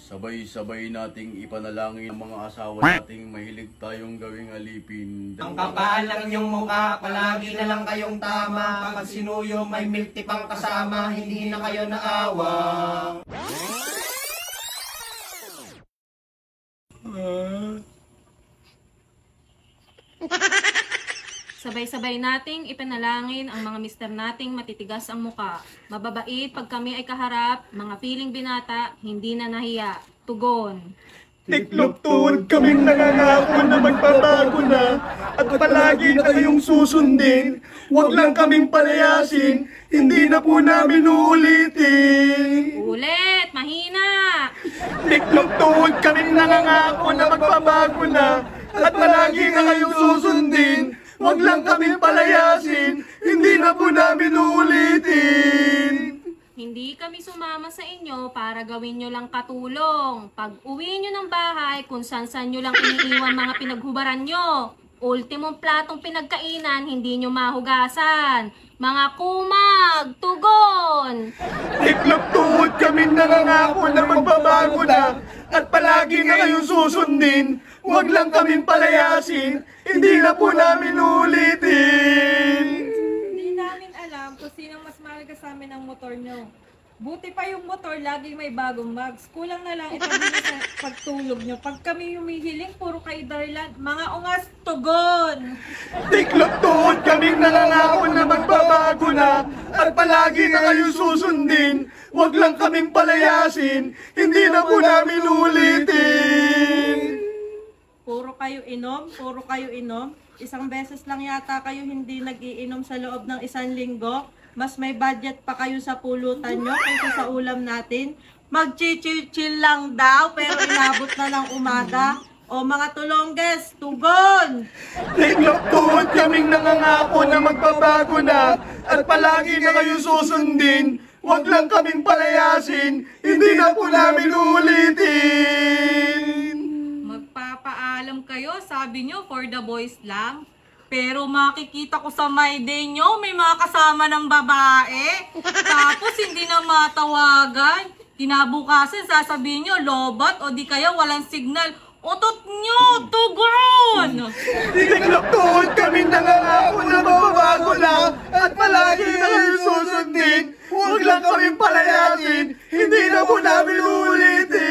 Sabay-sabay nating ipanalangin ang mga asawa nating mahilig tayong gawing alipin. Ang kapal ng inyong mukha, palagi na lang kayong tama. Pag sinuyo may milk tea pang kasama, hindi na kayo naawa. Sabay-sabay nating ipanalangin ang mga mister nating matitigas ang muka. Mababait pag kami ay kaharap, mga feeling binata, hindi na nahiya. Tugon. Tiklop tuhod kaming nangangako na magbabago na at palagi na kayong susundin. Huwag lang kaming palayasin, hindi na po namin uulitin. Ulit, mahina. Tiklop tuhod kaming nangangako na magbabago na at palagi na kayong susundin. Huwag lang kaming palayasin, hindi na po namin uulitin. Hindi kami sumama sa inyo para gawin nyo lang katulong. Pag uwi nyo ng bahay, kung saan-saan nyo lang iniiwan mga pinaghubaran nyo. Ultimong platong pinagkainan, hindi nyo mahugasan. Mga kumag, tugon! Tiklop tuhod kaming nangangako na magbabago na at palagi na kayong susundin. Huwag lang kaming palayasin, hindi na po namin ulitin. Hindi namin alam kung sinong mas mahalaga sa amin ang motor nyo. Buti pa yung motor, laging may bagong mags. Kulang na lang ito din sa pagtulog nyo. Pag kami humihiling, puro kay Darlan. Mga ungas, tugon! Tiklop tuhod kaming nangangako na magbabago na at palagi na kayong susundin. Huwag lang kaming palayasin, hindi na po namin ulitin. Puro kayo inom. Isang beses lang yata kayo hindi nag-iinom sa loob ng isang linggo. Mas may budget pa kayo sa pulutan nyo kaysa sa ulam natin. Mag-chill lang daw pero inabot na ng umaga. O mga tulongges, tugon! Tiklop tuhod kaming nangangako na magbabago na at palagi na kayong susundin. Huwag lang kaming palayasin, hindi na po namin ulitin. Magpapaalam kayo, sabi nyo for the boys lang. Pero makikita ko sa my day nyo, may mga kasama ng babae. Tapos hindi na matawagan. Kinabukasan, sasabihin nyo, lobat o di kaya walang signal. Utot nyo, tugon! Tiklop tuhod kaming nangangako na mababago na at palagi na kayong susundin. Huwag lang kaming palayasin, hindi na po namin ulitin.